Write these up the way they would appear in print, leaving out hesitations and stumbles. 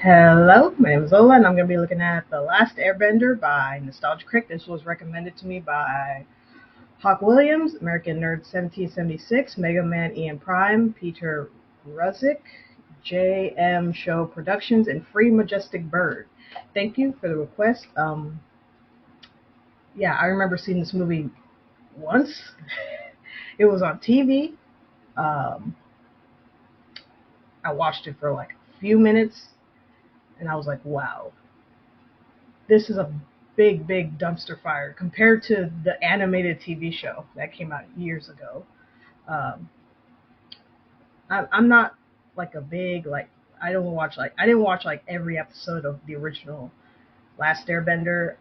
Hello, my name is Ola, and I'm going to be looking at The Last Airbender by Nostalgia Critic. This was recommended to me by Hawk Williams, American Nerd 1776, Mega Man Ian Prime, Peter Ruzick, JM Show Productions, and Free Majestic Bird. Thank you for the request. Yeah, I remember seeing this movie once. It was on TV. Um, I watched it for like a few minutes, and I was like, wow, this is a big, big dumpster fire compared to the animated TV show that came out years ago. Um, I'm not like a big, like, I didn't watch like every episode of the original Last Airbender.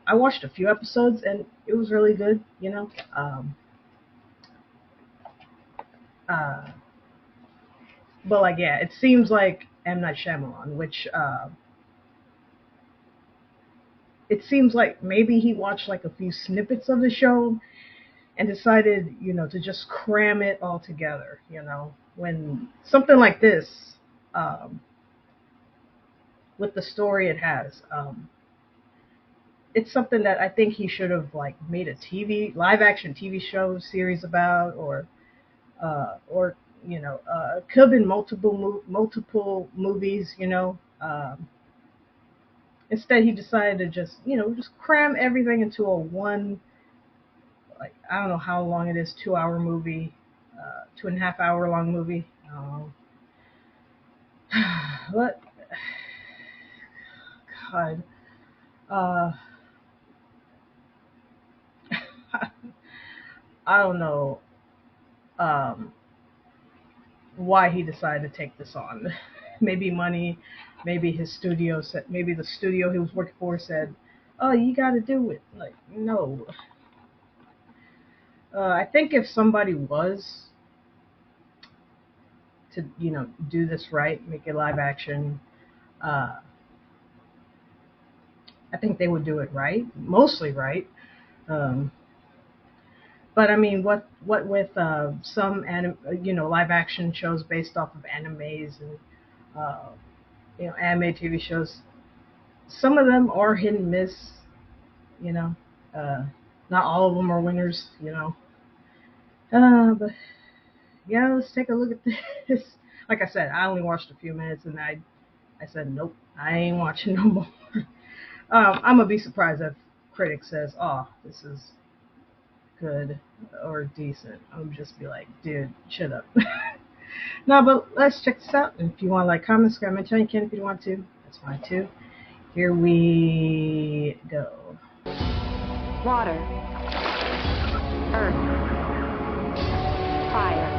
I watched a few episodes and it was really good, you know. Uh, but like, yeah, it seems like M. Night Shyamalan, which it seems like maybe he watched like a few snippets of the show and decided, you know, to just cram it all together, you know, when something like this, with the story it has, it's something that I think he should have like made a live action TV show series about, or could have been multiple movies, you know. Instead, he decided to just cram everything into a one, like, I don't know how long it is, 2 hour movie, 2.5 hour long movie. But God, uh, I don't know why he decided to take this on. Maybe money, maybe his studio said, maybe the studio he was working for said, "Oh, you got to do it." Like, no. I think if somebody was to, do this right, make it live action, uh, I think they would do it right, mostly right. Um, but I mean, what with some live action shows based off of animes and anime TV shows, some of them are hit and miss. You know, uh, not all of them are winners. But yeah, let's take a look at this. Like I said, I only watched a few minutes, and I said, nope, I ain't watching no more. I'm gonna be surprised if Critic says, "Oh, this is good or decent." I'm just be like, dude, shut up. No, but let's check this out. And if you want to like, comment, subscribe, mention, you can if you want to. That's fine too. Here we go. Water, earth, fire.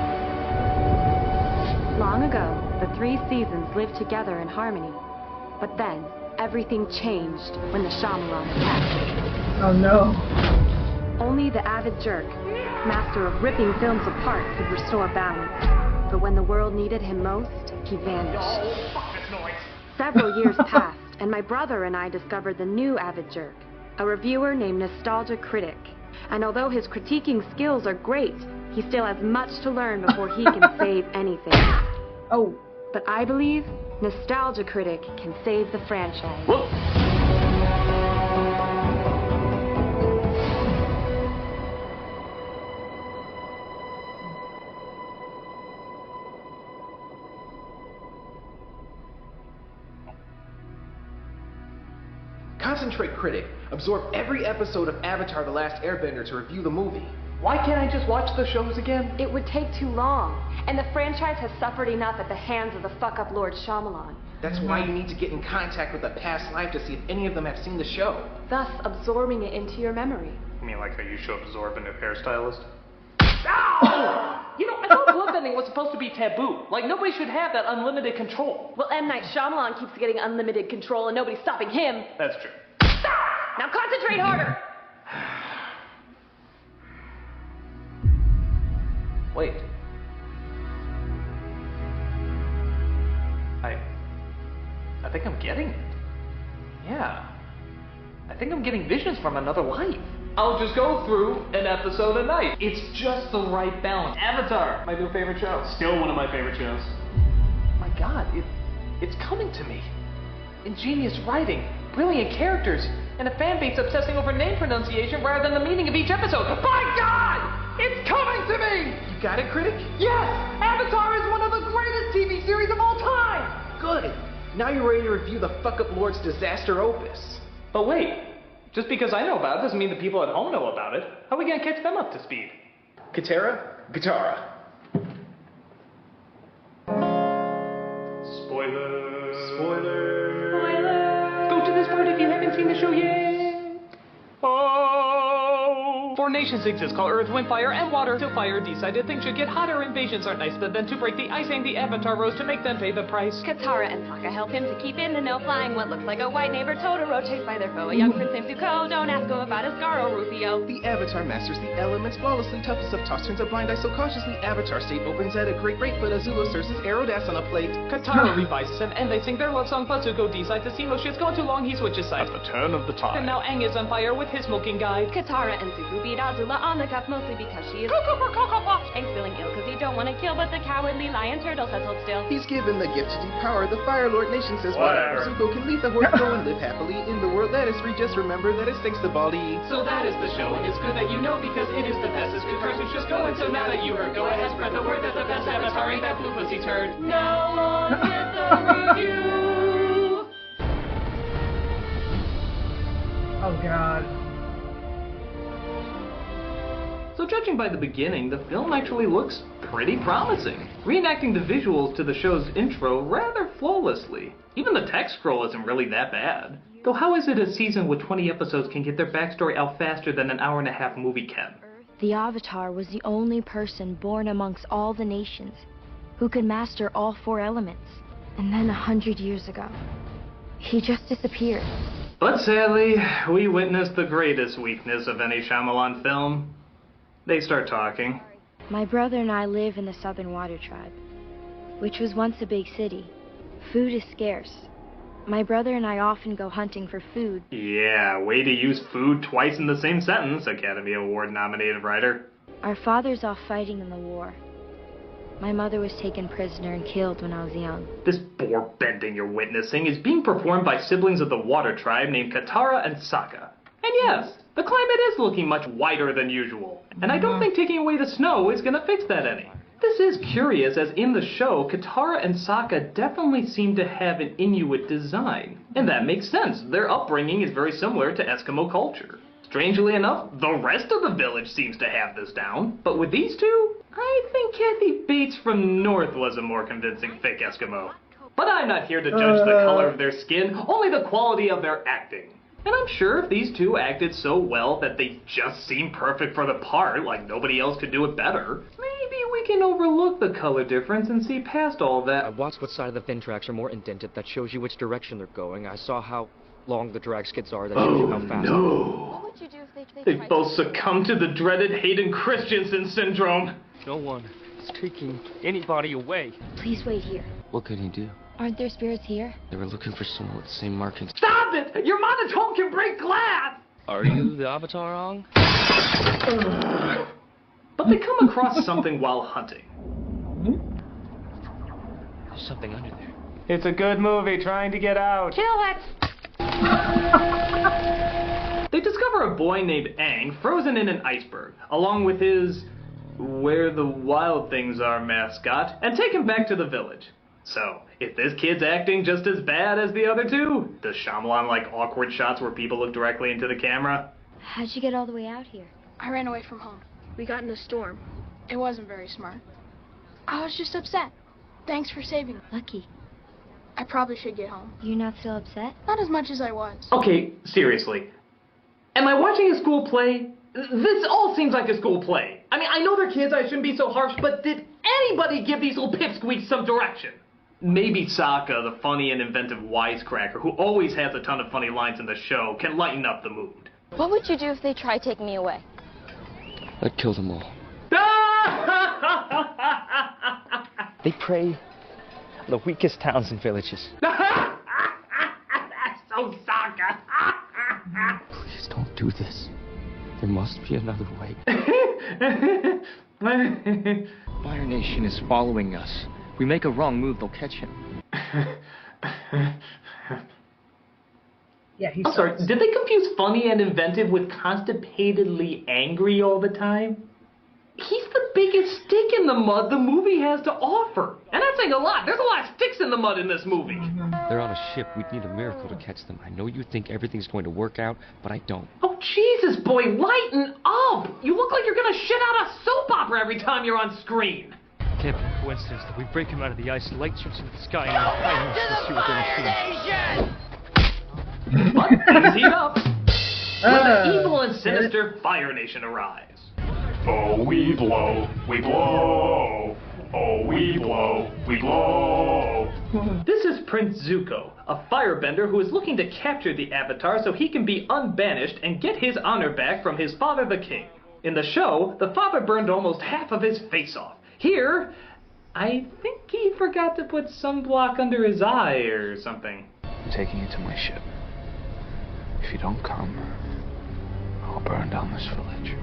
Long ago, the three seasons lived together in harmony. But then, everything changed when the Shyamalan attacked. Oh no. Only the avid jerk, master of ripping films apart, could restore balance. But when the world needed him most, he vanished. Oh, fuck this noise. Several years passed, and my brother and I discovered the new avid jerk, a reviewer named Nostalgia Critic. And although his critiquing skills are great, he still has much to learn before he can save anything. Oh. But I believe Nostalgia Critic can save the franchise. Whoa. Concentrate, Critic. Absorb every episode of Avatar: The Last Airbender to review the movie. Why can't I just watch the shows again? It would take too long, and the franchise has suffered enough at the hands of the fuck-up Lord Shyamalan. That's why you need to get in contact with a past life to see if any of them have seen the show. Thus absorbing it into your memory. You mean like how you should absorb a new hairstylist? Ow! You know, I thought bloodbending was supposed to be taboo. Like, nobody should have that unlimited control. Well, M. Night Shyamalan keeps getting unlimited control, and nobody's stopping him. That's true. Stop! Now concentrate harder! Wait. I think I'm getting it. Yeah. I think I'm getting visions from another life. I'll just go through an episode a night. It's just the right balance. Avatar, my new favorite show. Still one of my favorite shows. My God, it's coming to me. ingenious writing, brilliant characters, and a fan base obsessing over name pronunciation rather than the meaning of each episode. By God! It's coming to me! You got it, Critic? Yes! Avatar is one of the greatest TV series of all time! Good. Now you're ready to review the fuck-up Lord's disaster opus. But wait, just because I know about it doesn't mean the people at home know about it. How are we gonna catch them up to speed? Katara. Spoiler. Go to this part if you haven't seen the show yet. Oh! 4 nations exist called Earth, Wind, Fire, and Water. Till fire decided things should get hotter. Invasions aren't nice, but then to break the ice and the Avatar rose to make them pay the price. Katara and Sokka help him to keep in the know, flying what looks like a white neighbor Totoro, chased by their foe, a young prince named Zuko. Don't ask him about his Scar or Rufio. The Avatar masters the elements flawlessly. Toughest of toss turns a blind eye so cautiously. Avatar state opens at a great rate, but Azula serves his arrowed ass on a plate. Katara revises him, and they sing their love song, but Zuko decides to see no shit's going too long, he switches sides. At the turn of the tide. And now Aang is on fire with his smoking guide. Katara and Zuko beat Azula on the cuff, mostly because she is Aang's feeling ill because he don't want to kill, but the cowardly lion turtle says hold still. He's given the gift to depower the Fire Lord nation says Whatever. Zuko can leave the horse go and live happily in the world that is free. Just remember that it stinks to Baldy. So that is the show, and it's good that you know because it is the best. It's good cartoons just go, and so now that you heard, go ahead, spread the word that the best Avatar ain't that blue pussy turd. Now on with the review. Oh God. So judging by the beginning, the film actually looks pretty promising, reenacting the visuals to the show's intro rather flawlessly. Even the text scroll isn't really that bad. Though how is it a season with 20 episodes can get their backstory out faster than an hour-and-a-half movie can? The Avatar was the only person born amongst all the nations who could master all 4 elements. And then 100 years ago, he just disappeared. But sadly, we witnessed the greatest weakness of any Shyamalan film. They start talking. My brother and I live in the Southern Water Tribe, which was once a big city. Food is scarce. My brother and I often go hunting for food. Yeah, way to use food twice in the same sentence, Academy Award-nominated writer. Our father's off fighting in the war. My mother was taken prisoner and killed when I was young. This bore bending you're witnessing is being performed by siblings of the Water Tribe named Katara and Sokka. And yes, the climate is looking much whiter than usual. And I don't think taking away the snow is gonna fix that any. This is curious, as in the show, Katara and Sokka definitely seem to have an Inuit design. And that makes sense. Their upbringing is very similar to Eskimo culture. Strangely enough, the rest of the village seems to have this down. But with these two, I think Kathy Bates from North was a more convincing fake Eskimo. But I'm not here to judge the color of their skin, only the quality of their acting. And I'm sure if these two acted so well that they just seem perfect for the part, like nobody else could do it better, maybe we can overlook the color difference and see past all I that. watched what side of the fin tracks are more indented. That shows you which direction they're going. I saw how long the drag skids are. That shows you how fast. What would you do if They both succumbed to the dreaded Hayden Christensen syndrome. No one is taking anybody away. Please wait here. What could he do? Aren't there spirits here? They were looking for someone with the same markings. Stop it! Your monotone can break glass! Are you the Avatar Ong? But they come across something while hunting. There's something under there. It's a good movie trying to get out. Kill it! They discover a boy named Aang frozen in an iceberg, along with his Where the Wild Things Are mascot, and take him back to the village. So, if this kid's acting just as bad as the other two, does Shyamalan like awkward shots where people look directly into the camera? How'd you get all the way out here? I ran away from home. We got in a storm. It wasn't very smart. I was just upset. Thanks for saving me. Lucky. I probably should get home. You're not still upset? Not as much as I was. Okay, seriously. Am I watching a school play? This all seems like a school play. I mean, I know they're kids, I shouldn't be so harsh, but did anybody give these little pipsqueaks some direction? Maybe Sokka, the funny and inventive wisecracker, who always has a ton of funny lines in the show, can lighten up the mood. What would you do if they tried taking me away? I'd kill them all. They prey on the weakest towns and villages. So Sokka. Please don't do this. There must be another way. Fire Nation is following us. We make a wrong move, they'll catch him. Yeah, he I'm sorry, sucks. did they confuse funny and inventive with constipatedly angry all the time? He's the biggest stick in the mud the movie has to offer. And that's saying a lot. There's a lot of sticks in the mud in this movie. They're on a ship. We'd need a miracle to catch them. I know you think everything's going to work out, but I don't. Oh, Jesus, boy, lighten up! You look like you're gonna shit out a soap opera every time you're on screen. Can't be a coincidence that we break him out of the ice, light shoots into the sky, and then fire with their machine. But things heat up when the evil and sinister Fire Nation arrives. Oh, we blow, we blow. Oh, we blow, we blow. This is Prince Zuko, a firebender who is looking to capture the Avatar so he can be unbanished and get his honor back from his father the king. In the show, the father burned almost half of his face off. Here, I think he forgot to put sunblock under his eye or something. I'm taking you to my ship. If you don't come, I'll burn down this village.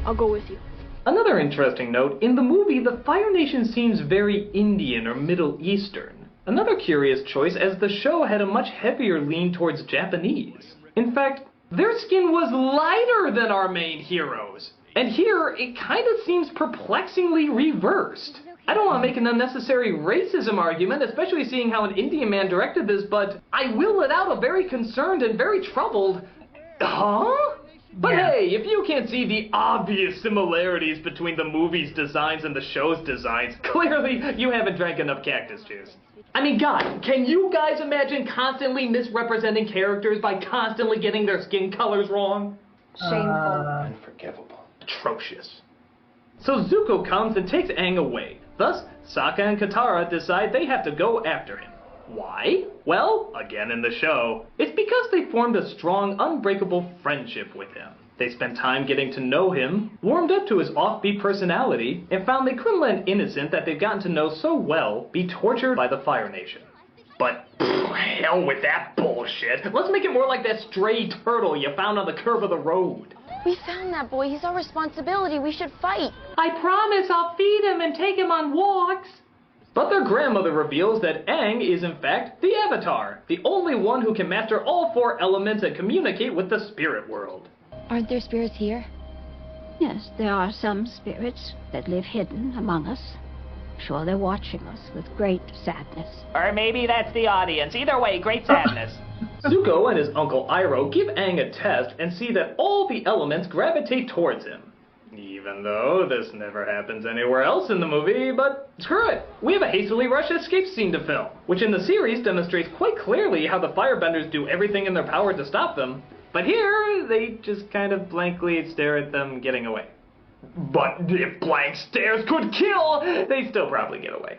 I'll go with you. Another interesting note, in the movie, the Fire Nation seems very Indian or Middle Eastern. Another curious choice, as the show had a much heavier lean towards Japanese. In fact, their skin was lighter than our main heroes. And here, it kind of seems perplexingly reversed. I don't want to make an unnecessary racism argument, especially seeing how an Indian man directed this, but I will let out a very concerned and very troubled, huh? But hey, if you can't see the obvious similarities between the movie's designs and the show's designs, clearly you haven't drank enough cactus juice. I mean, God, can you guys imagine constantly misrepresenting characters by constantly getting their skin colors wrong? Shameful. Unforgivable. Atrocious. So Zuko comes and takes Aang away. Thus, Sokka and Katara decide they have to go after him. Why? Well, again in the show, it's because they formed a strong, unbreakable friendship with him. They spent time getting to know him, warmed up to his offbeat personality, and found they couldn't let an innocent that they've gotten to know so well be tortured by the Fire Nation. But hell with that bullshit. Let's make it more like that stray turtle you found on the curve of the road. We found that boy. He's our responsibility. We should fight. I promise I'll feed him and take him on walks. But their grandmother reveals that Aang is in fact the Avatar, the only one who can master all four elements and communicate with the spirit world. Aren't there spirits here? Yes, there are some spirits that live hidden among us. Sure, they're watching us with great sadness. Or maybe that's the audience. Either way, great sadness. Zuko and his uncle Iroh give Aang a test and see that all the elements gravitate towards him. Even though this never happens anywhere else in the movie, but screw it. We have a hastily rushed escape scene to film, which in the series demonstrates quite clearly how the firebenders do everything in their power to stop them. But here, they just kind of blankly stare at them getting away. But if blank stares could kill, they still probably get away.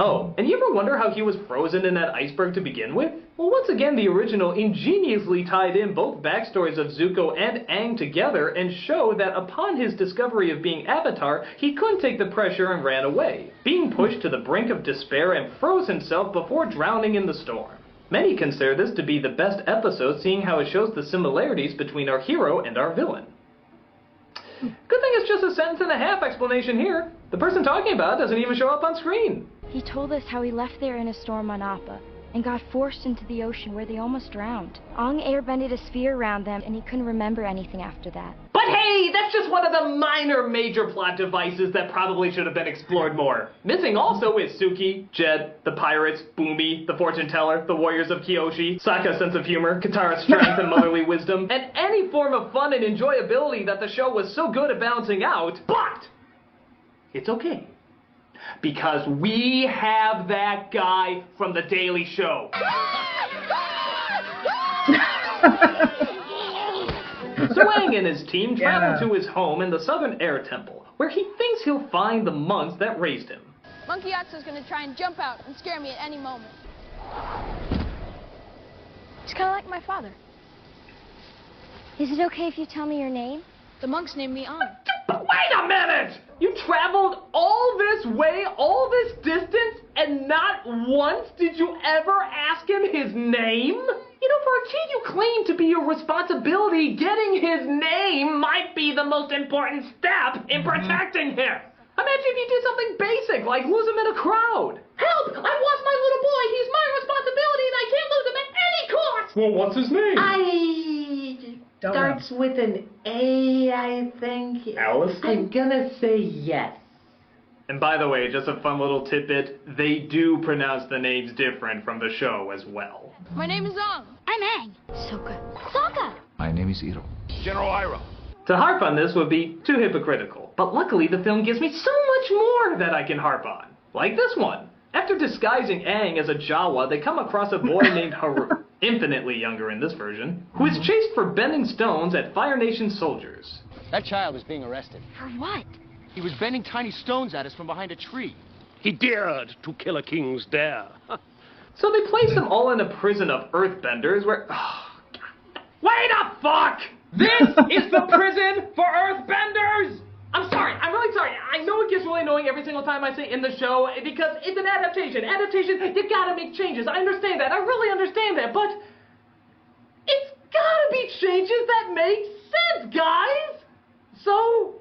Oh, and you ever wonder how he was frozen in that iceberg to begin with? Well, once again, the original ingeniously tied in both backstories of Zuko and Aang together and showed that upon his discovery of being Avatar, he couldn't take the pressure and ran away, being pushed to the brink of despair and froze himself before drowning in the storm. Many consider this to be the best episode, seeing how it shows the similarities between our hero and our villain. Good thing it's just a sentence and a half explanation here. The person talking about it doesn't even show up on screen. He told us how he left there in a storm on Appa and got forced into the ocean where they almost drowned. Aang airbended a sphere around them and he couldn't remember anything after that. But hey, that's just one of the minor major plot devices that probably should have been explored more. Missing also is Suki, Jed, the pirates, Boomy, the fortune teller, the warriors of Kyoshi, Sokka's sense of humor, Katara's strength and motherly wisdom, and any form of fun and enjoyability that the show was so good at balancing out. But it's okay, because we have that guy from The Daily Show. So Aang and his team travel to his home in the Southern Air Temple, where he thinks he'll find the monks that raised him. Monkey Atsu's gonna try and jump out and scare me at any moment. He's kind of like my father. Is it okay if you tell me your name? The monks named me Aang. But wait a minute! You traveled all this way, all this distance, and not once did you ever ask him his name? You know, for a kid you claim to be your responsibility, getting his name might be the most important step in protecting him. Imagine if you did something basic, like lose him in a crowd. Help! I've lost my little boy! He's my responsibility and I can't lose him at any cost! Well, what's his name? Starts with an A, I think. Allison? I'm gonna say yes. And by the way, just a fun little tidbit, they do pronounce the names different from the show as well. My name is Ong. I'm Aang. Sokka. Sokka! My name is Iro. General Iroh. To harp on this would be too hypocritical, but luckily the film gives me so much more that I can harp on. Like this one. After disguising Aang as a Jawa, they come across a boy named Haru, infinitely younger in this version, who is chased for bending stones at Fire Nation soldiers. That child is being arrested. For what? He was bending tiny stones at us from behind a tree. He dared to kill a king's dare. So they place them all in a prison of earthbenders where... Wait a fuck! This is the prison for earthbenders! I'm sorry, I'm really sorry. I know it gets really annoying every single time I say in the show because it's an adaptation. Adaptation, you gotta make changes. I understand that. I really understand that, but it's gotta be changes that make sense, guys! So,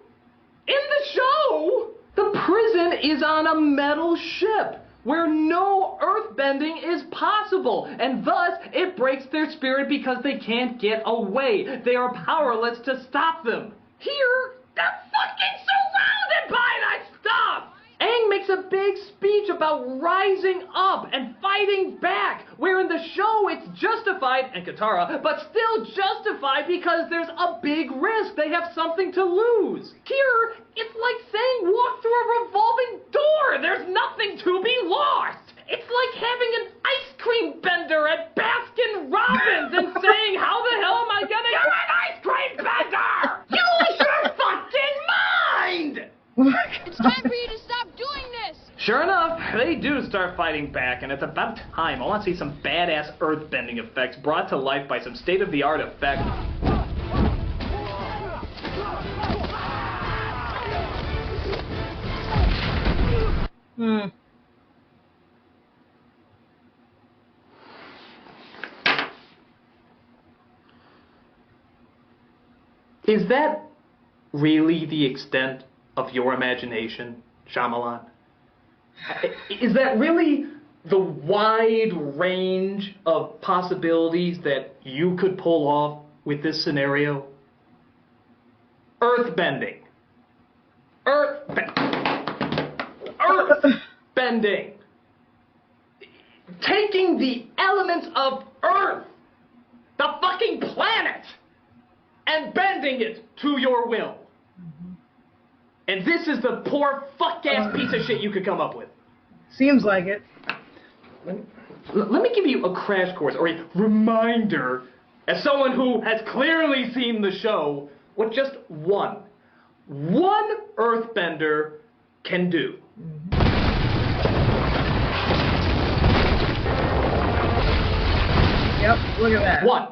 in the show, the prison is on a metal ship where no earthbending is possible, and thus it breaks their spirit because they can't get away. They are powerless to stop them. Here, they're fucking surrounded by that stuff! Aang makes a big speech about rising up and fighting back, where in the show it's justified, and Katara, but still justified because there's a big risk. They have something to lose. Here, it's like saying walk through a revolving door. There's nothing to be lost. It's like having an ice cream bender at Baskin Robbins and saying, how the hell am I gonna get an ice cream bender? Use your fucking mind! It's time for you to stop doing this! Sure enough, they do start fighting back, and it's about time. I want to see some badass earthbending effects brought to life by some state-of-the-art effects. Is that really the extent of your imagination, Shyamalan? Is that really the wide range of possibilities that you could pull off with this scenario? Earthbending. Earthbending. Taking the elements of Earth, the fucking planet, and bending it to your will. And this is the poor fuck-ass piece of shit you could come up with. Seems like it. Let me give you a crash course, or a reminder, as someone who has clearly seen the show, what just one earthbender can do. Yep, look at that. One.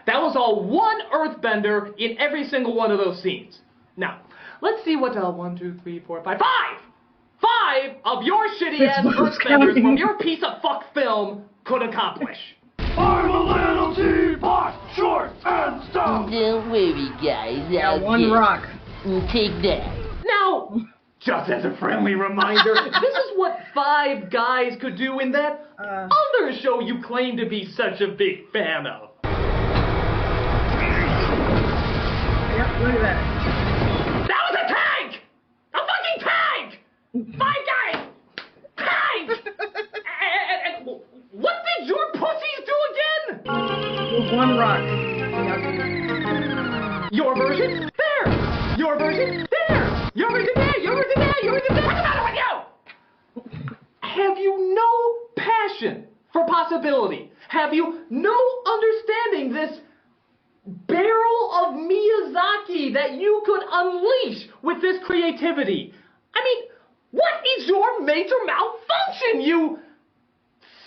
That was all one earthbender in every single one of those scenes. Now, let's see what 1, 2, 3, 4, 5, 5 of your shitty ass earthbenders from your piece of fuck film could accomplish. I'm a little teapot, short and stout. Don't worry, guys. Yeah, one rock. Take that. Now, just as a friendly reminder, this is what 5 guys could do in that other show you claim to be such a big fan of. Yep, look at that. That was a tank! A fucking tank! 5 guys! Tank! and what did your pussies do again? With one rock. Your version? There! Your version? There! Your version there! Your version there! Your version there! What's the matter with you? Have you no passion for possibility? Have you no understanding this barrel of Miyazaki that you could unleash with this creativity? I mean, what is your major malfunction, you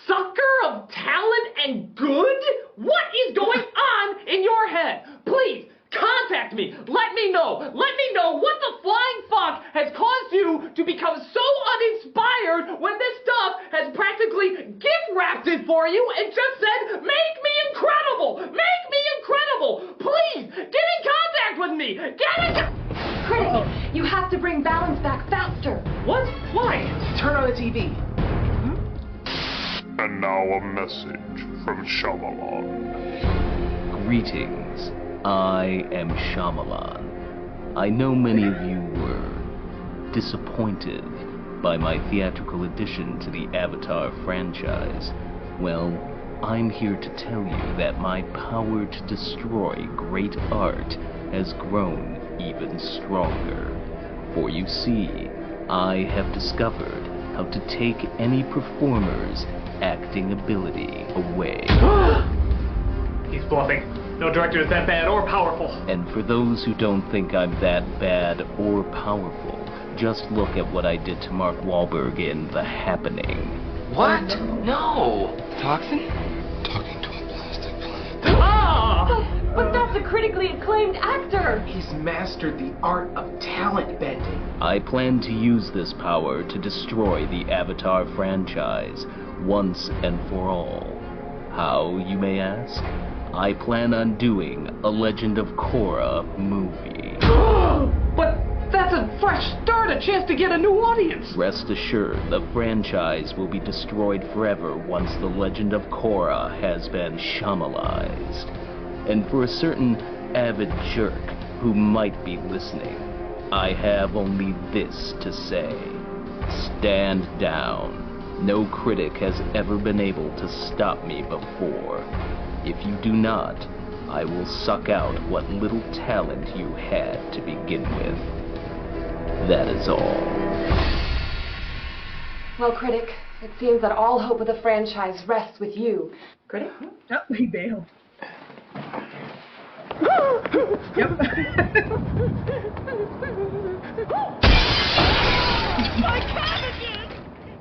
sucker of talent and good? What is going on in your head? Please, contact me. Let me know. Let me know what the flying fuck has caused you to become so uninspired when this stuff has practically gift-wrapped it for you and just said, make me incredible. Make me incredible. Please, get in contact with me. Get in Critic, you have to bring balance back faster. What? Why? Turn on the TV. And now a message from Shyamalan. Greetings. I am Shyamalan. I know many of you were disappointed by my theatrical addition to the Avatar franchise. Well, I'm here to tell you that my power to destroy great art has grown even stronger. For you see, I have discovered how to take any performer's acting ability away. He's bluffing. No director is that bad or powerful. And for those who don't think I'm that bad or powerful, just look at what I did to Mark Wahlberg in The Happening. What? No! Toxin? But that's a critically acclaimed actor! He's mastered the art of talent bending. I plan to use this power to destroy the Avatar franchise once and for all. How, you may ask? I plan on doing a Legend of Korra movie. But that's a fresh start, a chance to get a new audience. Rest assured, the franchise will be destroyed forever once the Legend of Korra has been Shyamalanized. And for a certain avid jerk who might be listening, I have only this to say. Stand down. No critic has ever been able to stop me before. If you do not, I will suck out what little talent you had to begin with. That is all. Well, Critic, it seems that all hope of the franchise rests with you. Critic? Oh, he bailed. Yep. My cabbages!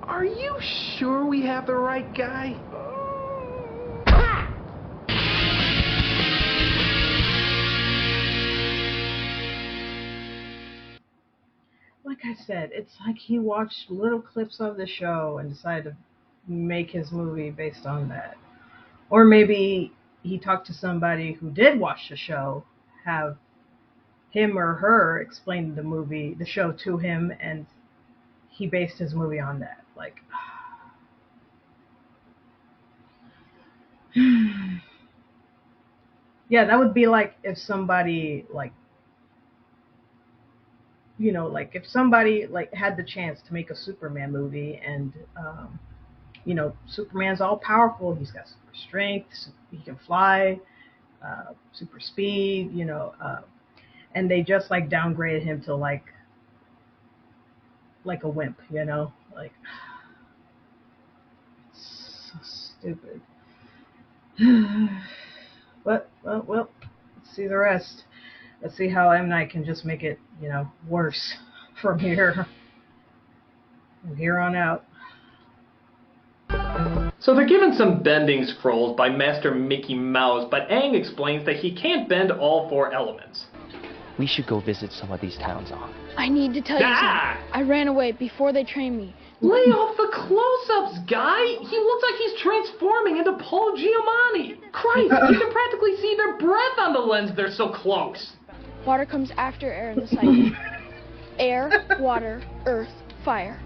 Are you sure we have the right guy? Like I said, it's like he watched little clips of the show and decided to make his movie based on that. Or maybe he talked to somebody who did watch the show, have him or her explain the show to him, and he based his movie on that. Like, yeah, that would be like if somebody if somebody had the chance to make a Superman movie, and Superman's all powerful, he's got super strength, he can fly, super speed, and they just downgraded him to like a wimp, it's so stupid. But well, let's see the rest. Let's see how M. Night can just make it, worse from here on out. So they're given some bending scrolls by Master Mickey Mouse, but Aang explains that he can't bend all 4 elements. We should go visit some of these towns on. I need to tell you something. I ran away before they trained me. Lay off the close-ups, guy! He looks like he's transforming into Paul Giamatti! Christ, you can practically see their breath on the lens, they're so close! Water comes after air in the cycle. Air, water, earth, fire.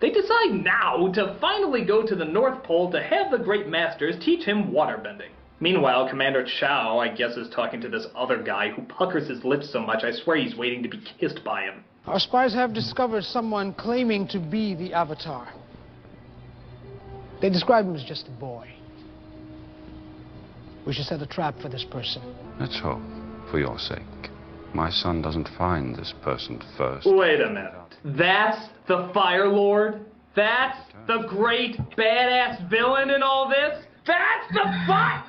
They decide now to finally go to the North Pole to have the Great Masters teach him waterbending. Meanwhile, Commander Chow, I guess, is talking to this other guy who puckers his lips so much I swear he's waiting to be kissed by him. Our spies have discovered someone claiming to be the Avatar. They describe him as just a boy. We should set a trap for this person. Let's hope, for your sake, my son doesn't find this person first. Wait a minute. That's the Fire Lord? That's the great badass villain in all this? That's the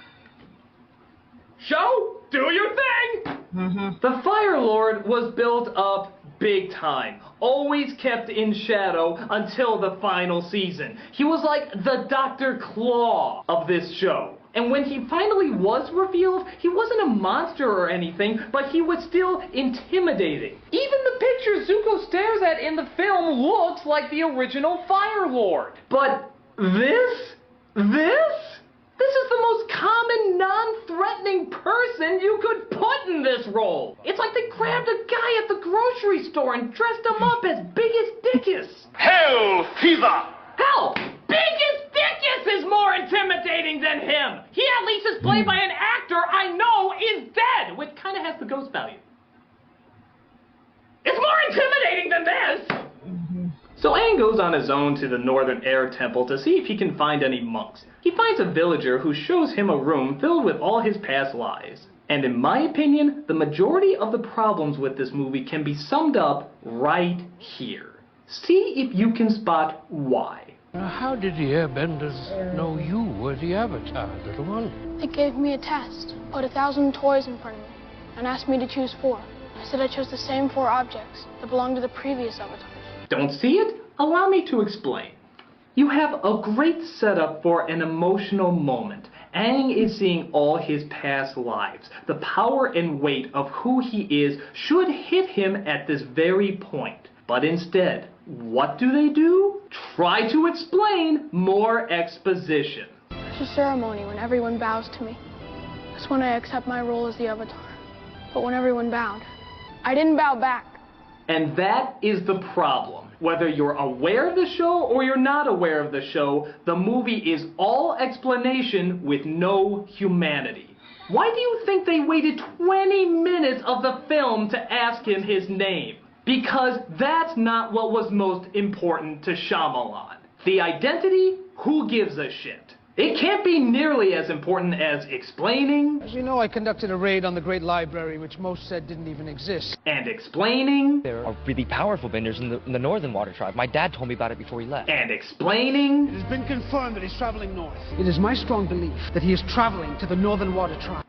Show, do your thing! The Fire Lord was built up big time, always kept in shadow until the final season. He was like the Dr. Claw of this show. And when he finally was revealed, he wasn't a monster or anything, but he was still intimidating. Even the picture Zuko stares at in the film looks like the original Fire Lord. But this is the most common, non-threatening person you could put in this role. It's like they grabbed a guy at the grocery store and dressed him up as Biggest Dickus. Hell fever! Hell, Biggest Dickus is more more intimidating than him. He at least is played by an actor I know is dead, which kind of has the ghost value. It's more intimidating than this! So Aang goes on his own to the Northern Air Temple to see if he can find any monks. He finds a villager who shows him a room filled with all his past lives. And in my opinion, the majority of the problems with this movie can be summed up right here. See if you can spot why. How did the Airbenders know you were the Avatar, little one? They gave me a test, put 1,000 toys in front of me, and asked me to choose 4. I said I chose the same 4 objects that belonged to the previous Avatars. Don't see it? Allow me to explain. You have a great setup for an emotional moment. Aang is seeing all his past lives. The power and weight of who he is should hit him at this very point. But instead, what do? Try to explain more exposition. There's a ceremony when everyone bows to me. That's when I accept my role as the Avatar. But when everyone bowed, I didn't bow back. And that is the problem. Whether you're aware of the show or you're not aware of the show, the movie is all explanation with no humanity. Why do you think they waited 20 minutes of the film to ask him his name? Because that's not what was most important to Shyamalan. The identity, who gives a shit? It can't be nearly as important as explaining. As you know, I conducted a raid on the Great Library, which most said didn't even exist. And explaining. There are really powerful benders in the Northern Water Tribe. My dad told me about it before he left. And explaining. It has been confirmed that he's traveling north. It is my strong belief that he is traveling to the Northern Water Tribe.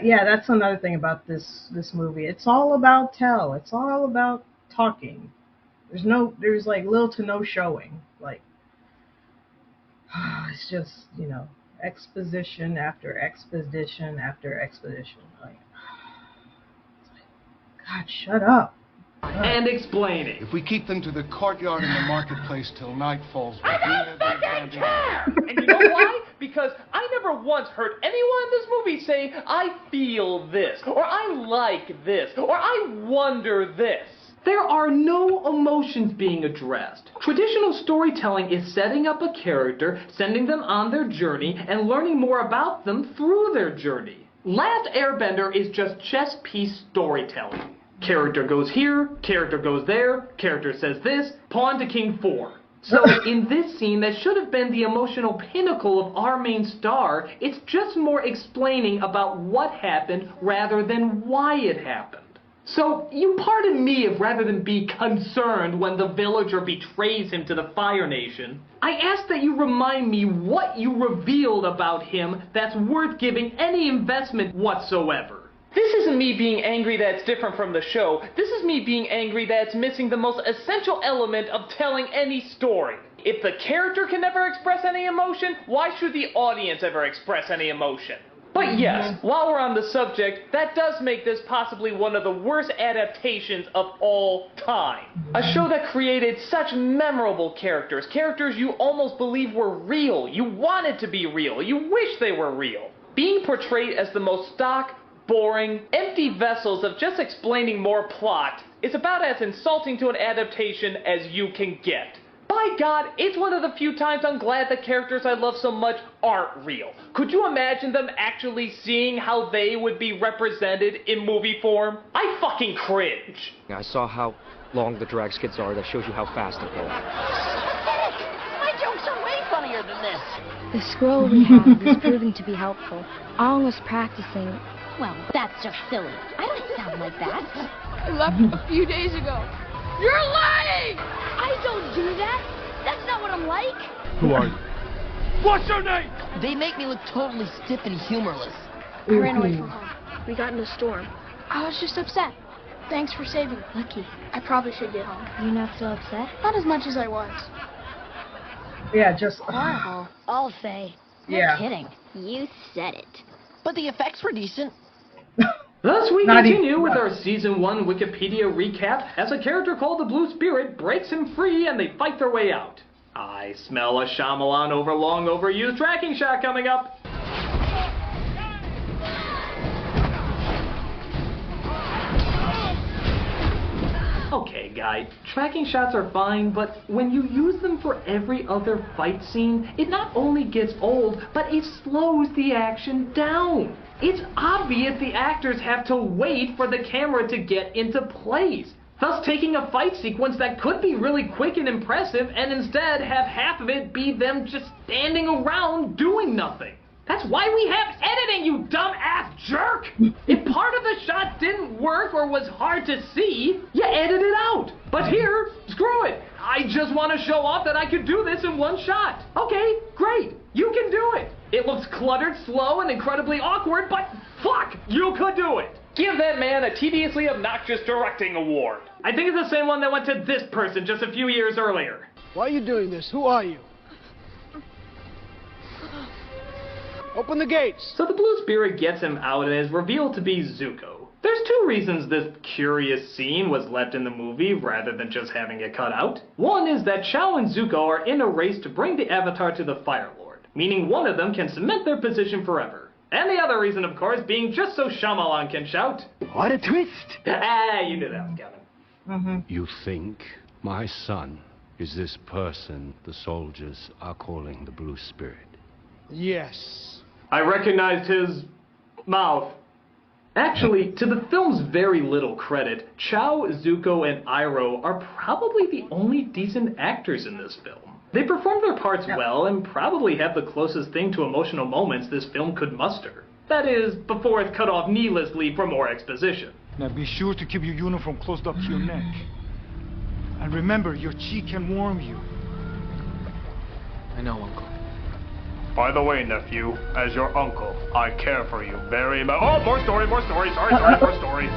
Yeah, that's another thing about this movie. It's all about tell. It's all about talking. There's like little to no showing. Like, it's just, exposition after exposition after exposition. Like, God, shut up. And explaining. If we keep them to the courtyard in the marketplace till night falls, I fucking care! And you know why? Because I never once heard anyone in this movie say, I feel this, or I like this, or I wonder this. There are no emotions being addressed. Traditional storytelling is setting up a character, sending them on their journey, and learning more about them through their journey. Last Airbender is just chess piece storytelling. Character goes here, character goes there, character says this, pawn to king 4. So in this scene that should have been the emotional pinnacle of our main star, it's just more explaining about what happened rather than why it happened. So you pardon me if rather than be concerned when the villager betrays him to the Fire Nation, I ask that you remind me what you revealed about him that's worth giving any investment whatsoever. This isn't me being angry that it's different from the show. This is me being angry that it's missing the most essential element of telling any story. If the character can never express any emotion, why should the audience ever express any emotion? But yes, while we're on the subject, that does make this possibly one of the worst adaptations of all time. A show that created such memorable characters, characters you almost believe were real, you wanted to be real, you wish they were real, being portrayed as the most stock, boring, empty vessels of just explaining more plot is about as insulting to an adaptation as you can get. By God, it's one of the few times I'm glad the characters I love so much aren't real. Could you imagine them actually seeing how they would be represented in movie form? I fucking cringe. I saw how long the drag skids are. That shows you how fast they're going. My jokes are way funnier than this. The scroll we have is proving to be helpful. Aang was practicing. Well, that's just silly. I don't sound like that. I left a few days ago. You're lying! I don't do that. That's not what I'm like. Who are you? What's your name? They make me look totally stiff and humorless. I ran away from home. We got in a storm. I was just upset. Thanks for saving me. Lucky. I probably should get home. You're not so upset? Not as much as I was. Yeah, just... Horrible. I'll say. Yeah. No kidding. You said it. But the effects were decent. Thus we continue with our Season 1 Wikipedia recap as a character called the Blue Spirit breaks him free and they fight their way out. I smell a Shyamalan long overused tracking shot coming up. Okay, guy, tracking shots are fine, but when you use them for every other fight scene, it not only gets old, but it slows the action down. It's obvious the actors have to wait for the camera to get into place, thus taking a fight sequence that could be really quick and impressive and instead have half of it be them just standing around doing nothing. That's why we have editing, you dumb-ass jerk! If part of the shot didn't work or was hard to see, you edit it out. But here, screw it. I just want to show off that I could do this in one shot. Okay, great. You can do it. It looks cluttered, slow, and incredibly awkward, but fuck, you could do it. Give that man a tediously obnoxious directing award. I think it's the same one that went to this person just a few years earlier. Why are you doing this? Who are you? Open the gates! So the blue spirit gets him out and is revealed to be Zuko. There's two reasons this curious scene was left in the movie rather than just having it cut out. One is that Chow and Zuko are in a race to bring the Avatar to the Fire Lord, meaning one of them can cement their position forever. And the other reason, of course, being just so Shyamalan can shout, "What a twist!" Ah, you knew that was coming. You think my son is this person the soldiers are calling the Blue Spirit? Yes. I recognized his mouth. Actually, to the film's very little credit, Chow, Zuko, and Iroh are probably the only decent actors in this film. They perform their parts well and probably have the closest thing to emotional moments this film could muster. That is, before it's cut off needlessly for more exposition. Now be sure to keep your uniform closed up to your neck. And remember, your cheek can warm you. I know, Uncle. By the way, nephew, as your uncle, I care for you very much. Oh, more story, more story. Sorry, more story.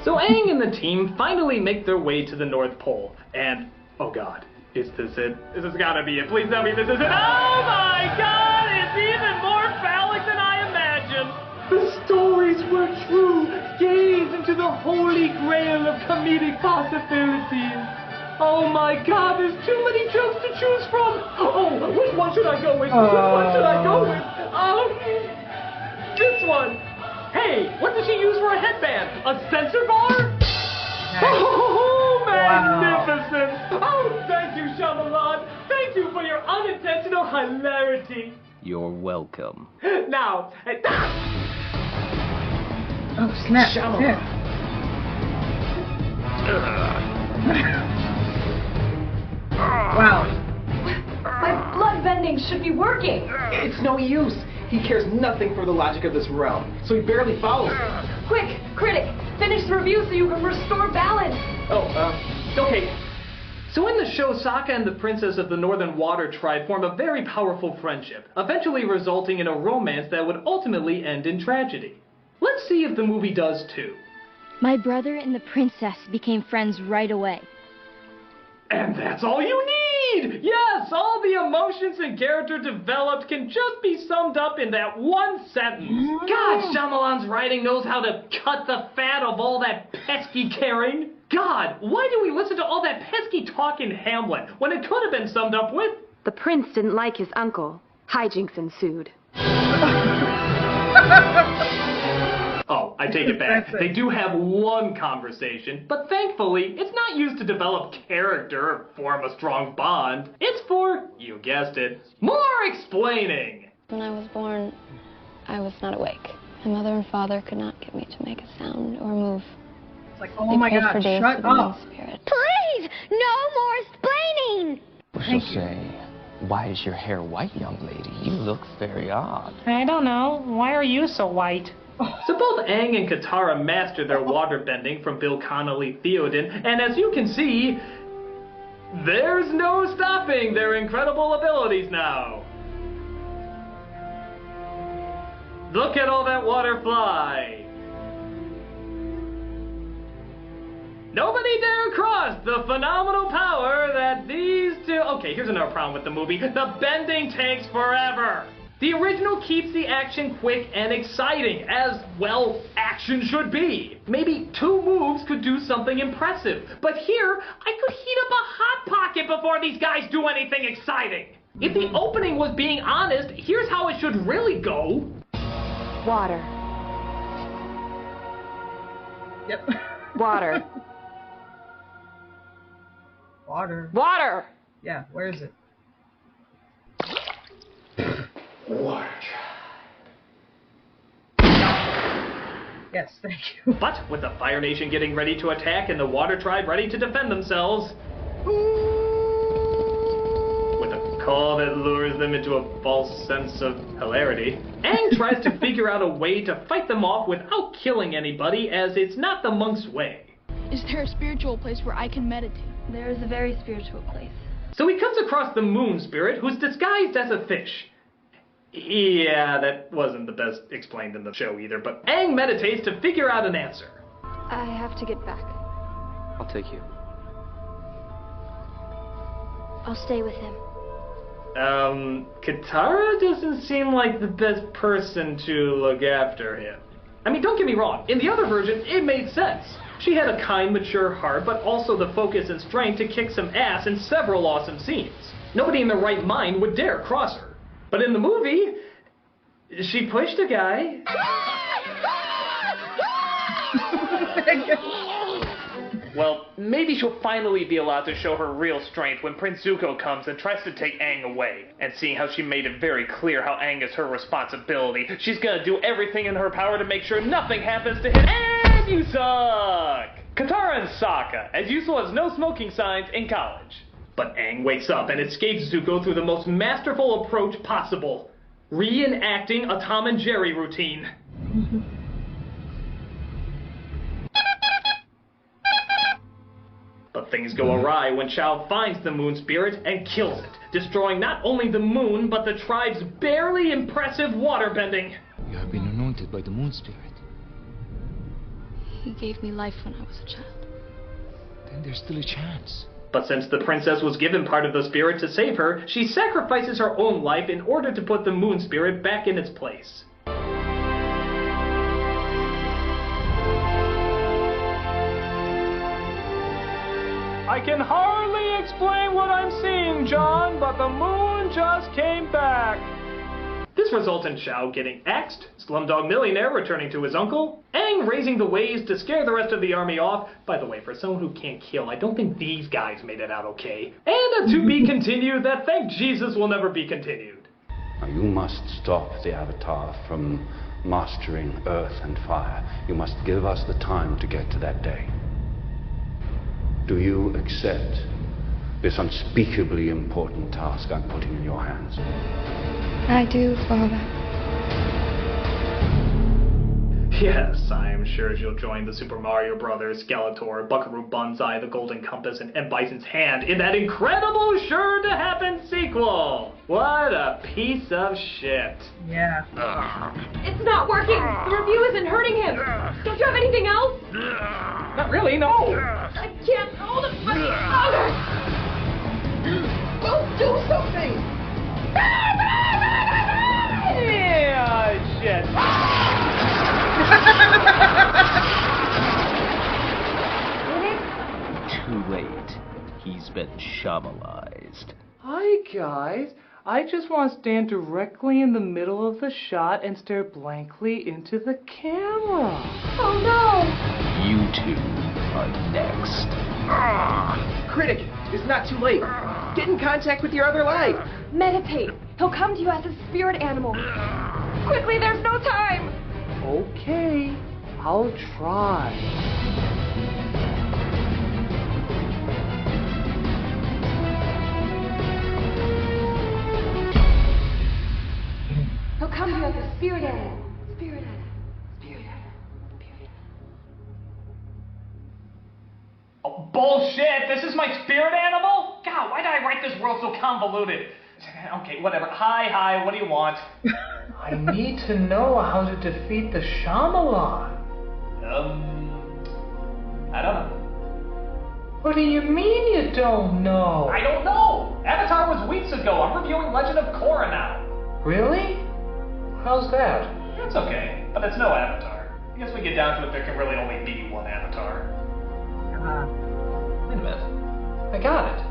So Aang and the team finally make their way to the North Pole, and, oh god, is this it? This has gotta be it. Please tell me this is it. Oh my god, it's even more phallic than I imagined. The stories were true. Gaze into the holy grail of comedic possibilities. Oh my god, there's too many jokes to choose from! Oh, which one should I go with? Which one should I go with? This one! Hey, what did she use for a headband? A sensor bar? Oh, magnificent! Oh, thank you, Shyamalan! Thank you for your unintentional hilarity! You're welcome. Now, Oh, snap. Shyamalan. Wow. My blood bending should be working. It's no use. He cares nothing for the logic of this realm, so he barely follows it. Quick, Critic, finish the review so you can restore balance. Okay. So in the show, Sokka and the Princess of the Northern Water Tribe form a very powerful friendship, eventually resulting in a romance that would ultimately end in tragedy. Let's see if the movie does too. My brother and the princess became friends right away. And that's all you need! Yes, all the emotions and character developed can just be summed up in that one sentence. God, Shyamalan's writing knows how to cut the fat of all that pesky caring. God, why do we listen to all that pesky talk in Hamlet when it could have been summed up with... The prince didn't like his uncle. Hijinks ensued. Oh, I take it back. They do have one conversation, but thankfully, it's not used to develop character or form a strong bond. It's for, you guessed it, more explaining. When I was born, I was not awake. My mother and father could not get me to make a sound or move. It's like, oh my god, shut up. Please, no more explaining. She'll say, "Why is your hair white, young lady? You look very odd." I don't know. Why are you so white? So both Aang and Katara mastered their waterbending from Bill Connolly Theoden, and as you can see, there's no stopping their incredible abilities now. Look at all that water fly. Nobody dare cross the phenomenal power that these two... Okay, here's another problem with the movie. The bending takes forever. The original keeps the action quick and exciting, as, well, action should be. Maybe 2 moves could do something impressive. But here, I could heat up a Hot Pocket before these guys do anything exciting. If the opening was being honest, here's how it should really go. Water. Yep. Water. Water. Water! Yeah, where is it? Water. Yes, thank you. But with the Fire Nation getting ready to attack and the Water Tribe ready to defend themselves, with a call that lures them into a false sense of hilarity, Aang tries to figure out a way to fight them off without killing anybody, as it's not the monk's way. Is there a spiritual place where I can meditate? There is a very spiritual place. So he comes across the moon spirit, who's disguised as a fish. Yeah, that wasn't the best explained in the show either, but Aang meditates to figure out an answer. I have to get back. I'll take you. I'll stay with him. Katara doesn't seem like the best person to look after him. I mean, don't get me wrong, in the other version, it made sense. She had a kind, mature heart, but also the focus and strength to kick some ass in several awesome scenes. Nobody in their right mind would dare cross her. But in the movie, she pushed a guy. Well, maybe she'll finally be allowed to show her real strength when Prince Zuko comes and tries to take Aang away. And seeing how she made it very clear how Aang is her responsibility, she's gonna do everything in her power to make sure nothing happens to him. And you suck! Katara and Sokka, as useful as no smoking signs in college. But Aang wakes up and escapes Zuko through the most masterful approach possible. Reenacting a Tom and Jerry routine. But things go awry when Chao finds the moon spirit and kills it, destroying not only the moon, but the tribe's barely impressive waterbending. You have been anointed by the moon spirit. He gave me life when I was a child. Then there's still a chance. But since the princess was given part of the spirit to save her, she sacrifices her own life in order to put the moon spirit back in its place. I can hardly explain what I'm seeing, John, but the moon just came back. This results in Chao getting axed, Slumdog Millionaire returning to his uncle, Aang raising the waves to scare the rest of the army off. By the way, for someone who can't kill, I don't think these guys made it out okay. And a to be continued that thank Jesus will never be continued. Now, you must stop the Avatar from mastering earth and fire. You must give us the time to get to that day. Do you accept this unspeakably important task I'm putting in your hands? I do, Father. Yes, I am sure she'll join the Super Mario Brothers, Skeletor, Buckaroo Banzai, The Golden Compass, and M. Bison's Hand in that incredible sure-to-happen sequel! What a piece of shit. Yeah. It's not working! The review isn't hurting him! Don't you have anything else? Not really, no! I can't hold it fucking louder! Go do something! Yeah, shit. Too late. He's been shamanized. Hi, guys. I just want to stand directly in the middle of the shot and stare blankly into the camera. Oh, no! You two are next. Critic, it's not too late. Get in contact with your other life. Meditate. He'll come to you as a spirit animal. Quickly, there's no time! Okay, I'll try. He'll come to you as a spirit animal. Spirit animal. Spirit animal. Spirit animal. Oh, bullshit! This is my spirit animal? God, why did I write this world so convoluted? Okay, whatever. Hi, what do you want? I need to know how to defeat the Shyamalan. I don't know. What do you mean you don't know? I don't know! Avatar was weeks ago. I'm reviewing Legend of Korra now. Really? How's that? It's okay, but it's no Avatar. I guess we get down to it, there can really only be one Avatar. Wait a minute. I got it.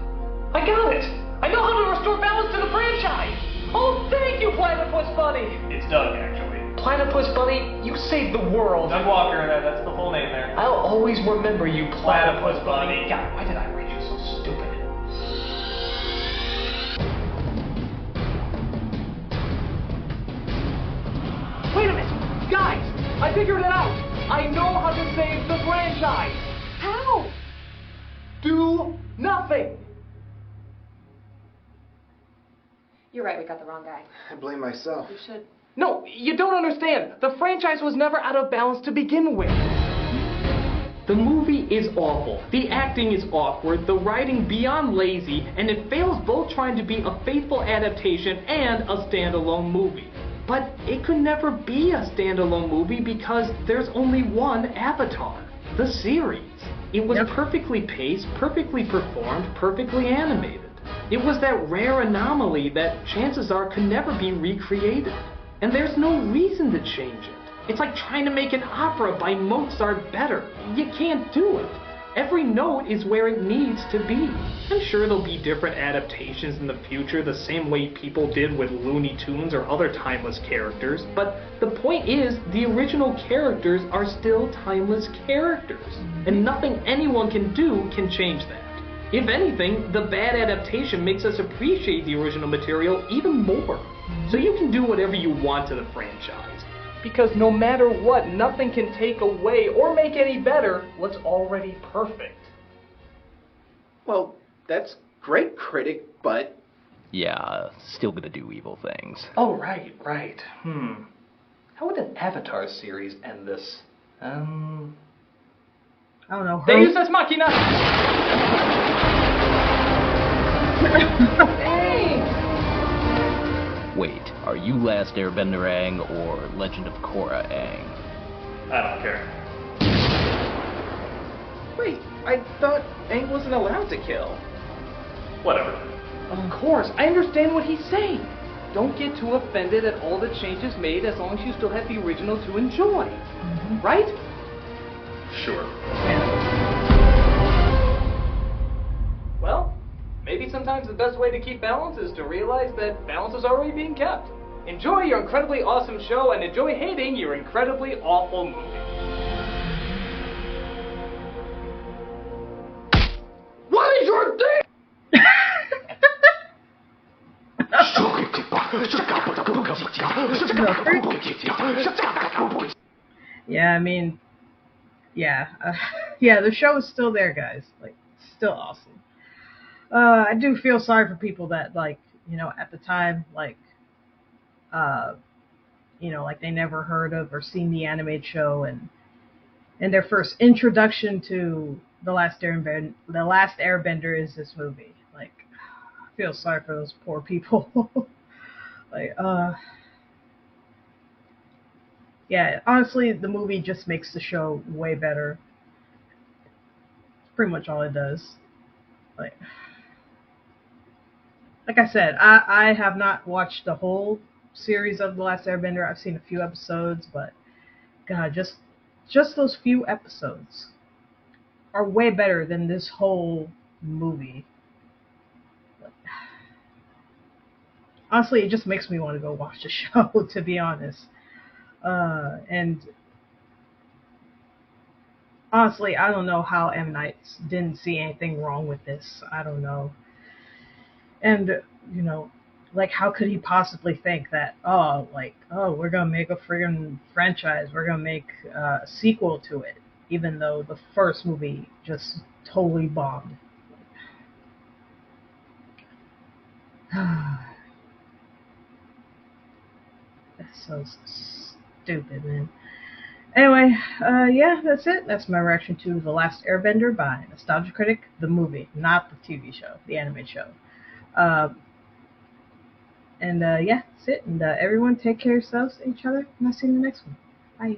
I know how to restore balance to the franchise! Oh, thank you, Platypus Buddy! It's Doug, actually. Platypus Buddy, you saved the world. Doug Walker, that's the full name there. I'll always remember you, Platypus Buddy. God, why did I write you so stupid? I figured it out! I know how to save the franchise! How? Do nothing! You're right, we got the wrong guy. I blame myself. You should. No, you don't understand. The franchise was never out of balance to begin with. The movie is awful. The acting is awkward, the writing beyond lazy, and it fails both trying to be a faithful adaptation and a standalone movie. But it could never be a standalone movie because there's only one Avatar, the series. It was perfectly paced, perfectly performed, perfectly animated. It was that rare anomaly that chances are could never be recreated. And there's no reason to change it. It's like trying to make an opera by Mozart better. You can't do it. Every note is where it needs to be. I'm sure there'll be different adaptations in the future, the same way people did with Looney Tunes or other timeless characters, but the point is, the original characters are still timeless characters, and nothing anyone can do can change that. If anything, the bad adaptation makes us appreciate the original material even more. So you can do whatever you want to the franchise. Because no matter what, nothing can take away or make any better what's already perfect. Well, that's great, Critic, but... Yeah, still gonna do evil things. Oh, right. How would an Avatar series end this? I don't know. Deus Ex Machina! Wait, are you Last Airbender Aang or Legend of Korra Aang? I don't care. Wait, I thought Aang wasn't allowed to kill. Whatever. Of course, I understand what he's saying. Don't get too offended at all the changes made as long as you still have the original to enjoy. Right? Sure. Well, maybe sometimes the best way to keep balance is to realize that balance is already being kept. Enjoy your incredibly awesome show and enjoy hating your incredibly awful movie. What is your thing? Yeah, I mean, yeah, the show is still there, guys. Like, still awesome. I do feel sorry for people that, like, you know, at the time, like, you know, like they never heard of or seen the animated show, and their first introduction to the Last Airbender is this movie. Like, I feel sorry for those poor people. Like, yeah, honestly, the movie just makes the show way better. It's pretty much all it does. Like I said, I have not watched the whole series of The Last Airbender. I've seen a few episodes, but God, just those few episodes are way better than this whole movie. Like, honestly, it just makes me want to go watch the show, to be honest. And honestly, I don't know how M. Night didn't see anything wrong with this. I don't know. And, you know, like, how could he possibly think that, we're going to make a friggin' franchise, we're going to make a sequel to it, even though the first movie just totally bombed. That's so stupid, man. Anyway, yeah, that's it. That's my reaction to The Last Airbender by Nostalgia Critic, the movie, not the TV show, the animated show. Yeah, that's it. And everyone take care of yourselves and each other, and I'll see you in the next one. Bye.